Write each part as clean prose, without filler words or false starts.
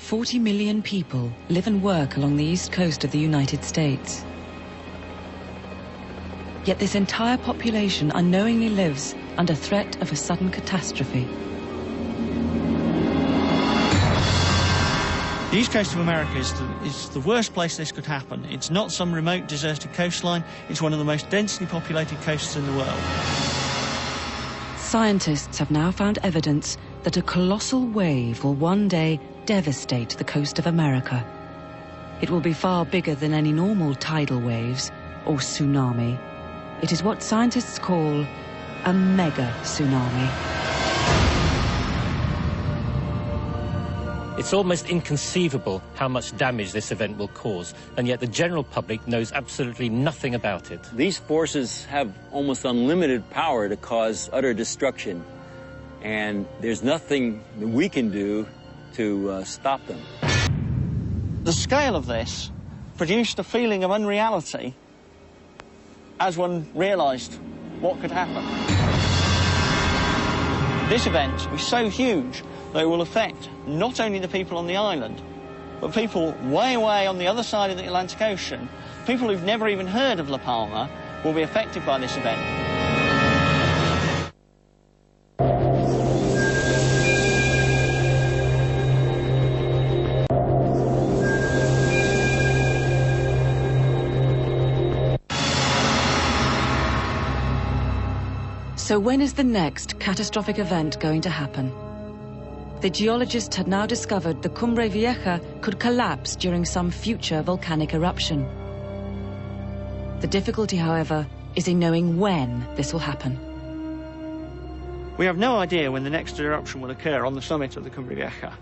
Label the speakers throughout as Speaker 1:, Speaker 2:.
Speaker 1: 40 million people live and work along the east coast of the United States. Yet this entire population unknowingly lives under threat of a sudden catastrophe.
Speaker 2: The east coast of America is the worst place this could happen. It's not some remote deserted coastline, it's one of the most densely populated coasts in the world.
Speaker 1: Scientists have now found evidence that a colossal wave will one day devastate the coast of America. It will be far bigger than any normal tidal waves or tsunami. It is what scientists call a mega tsunami.
Speaker 3: It's almost inconceivable how much damage this event will cause, and yet the general public knows absolutely nothing about it.
Speaker 4: These forces have almost unlimited power to cause utter destruction, and there's nothing that we can do to stop them.
Speaker 2: The scale of this produced a feeling of unreality as one realised what could happen. This event is so huge that it will affect not only the people on the island, but people way away on the other side of the Atlantic Ocean. People who've never even heard of La Palma will be affected by this event.
Speaker 1: So when is the next catastrophic event going to happen? The geologists had now discovered the Cumbre Vieja could collapse during some future volcanic eruption. The difficulty, however, is in knowing when this will happen.
Speaker 2: We have no idea when the next eruption will occur on the summit of the Cumbre Vieja.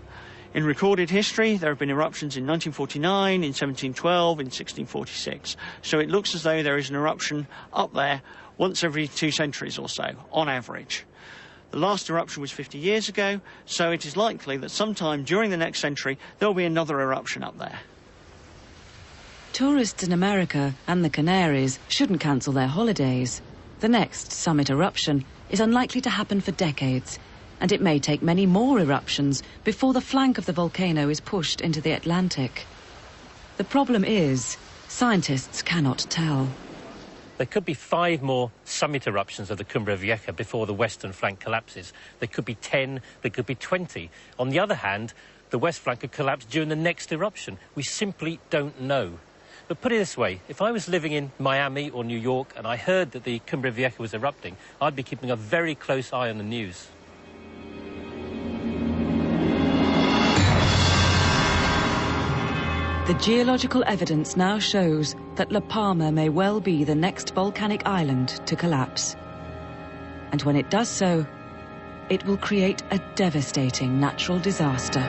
Speaker 2: In recorded history, there have been eruptions in 1949, in 1712, in 1646. So it looks as though there is an eruption up there once every 2 centuries or so, on average. The last eruption was 50 years ago, so it is likely that sometime during the next century there will be another eruption up there.
Speaker 1: Tourists in America and the Canaries shouldn't cancel their holidays. The next summit eruption is unlikely to happen for decades, and it may take many more eruptions before the flank of the volcano is pushed into the Atlantic. The problem is, scientists cannot tell.
Speaker 3: There could be 5 more summit eruptions of the Cumbre Vieja before the western flank collapses. There could be 10, there could be 20. On the other hand, the west flank could collapse during the next eruption. We simply don't know. But put it this way, if I was living in Miami or New York and I heard that the Cumbre Vieja was erupting, I'd be keeping a very close eye on the news.
Speaker 1: The geological evidence now shows that La Palma may well be the next volcanic island to collapse. And when it does so, it will create a devastating natural disaster.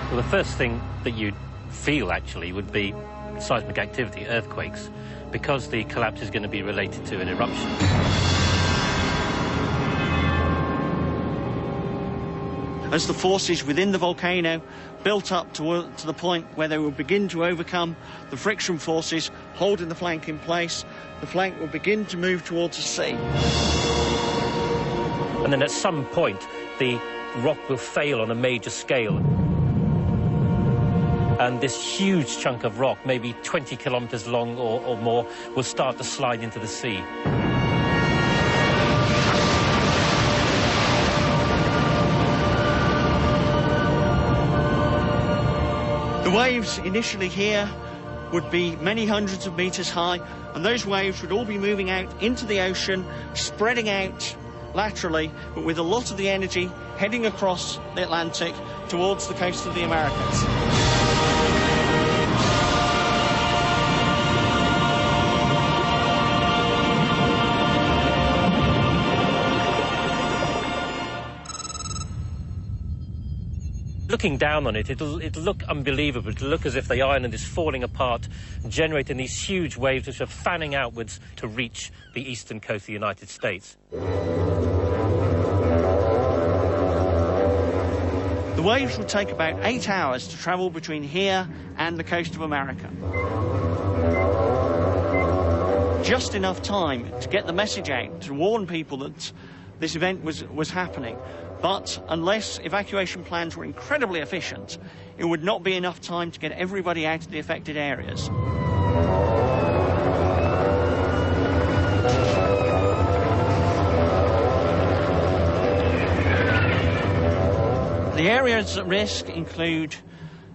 Speaker 3: Well, the first thing that you'd feel, actually, would be seismic activity, earthquakes, because the collapse is going to be related to an eruption.
Speaker 2: As the forces within the volcano built up to the point where they will begin to overcome the friction forces holding the flank in place, the flank will begin to move towards the sea.
Speaker 3: And then at some point, the rock will fail on a major scale. And this huge chunk of rock, maybe 20 kilometers long or more, will start to slide into the sea.
Speaker 2: The waves initially here would be many hundreds of meters high, and those waves would all be moving out into the ocean, spreading out laterally, but with a lot of the energy heading across the Atlantic towards the coast of the Americas.
Speaker 3: Looking down on it, it'll look unbelievable. It'll look as if the island is falling apart, generating these huge waves which are fanning outwards to reach the eastern coast of the United States.
Speaker 2: The waves would take about 8 hours to travel between here and the coast of America. Just enough time to get the message out, to warn people that this event was happening. But unless evacuation plans were incredibly efficient, it would not be enough time to get everybody out of the affected areas. The areas at risk include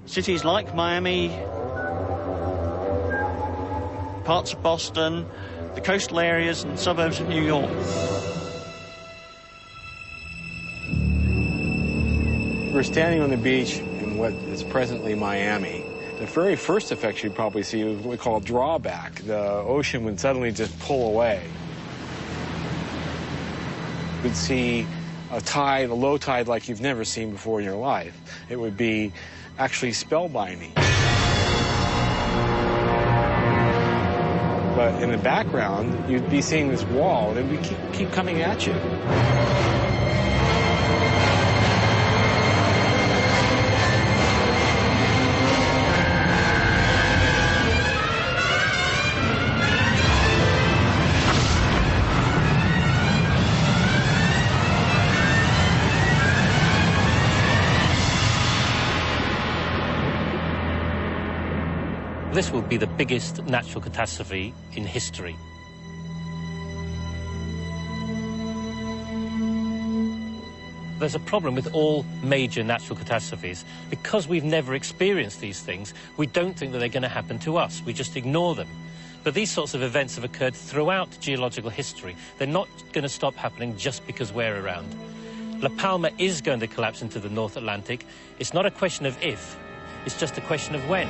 Speaker 2: cities like Miami, parts of Boston, the coastal areas and suburbs of New York.
Speaker 5: We're standing on the beach in what is presently Miami. The very first effect you'd probably see is what we call drawback. The ocean would suddenly just pull away. You'd see a tide, a low tide like you've never seen before in your life. It would be actually spellbinding. But in the background, you'd be seeing this wall, and it would keep coming at you.
Speaker 3: This will be the biggest natural catastrophe in history. There's a problem with all major natural catastrophes. Because we've never experienced these things, we don't think that they're going to happen to us. We just ignore them. But these sorts of events have occurred throughout geological history. They're not going to stop happening just because we're around. La Palma is going to collapse into the North Atlantic. It's not a question of if, it's just a question of when.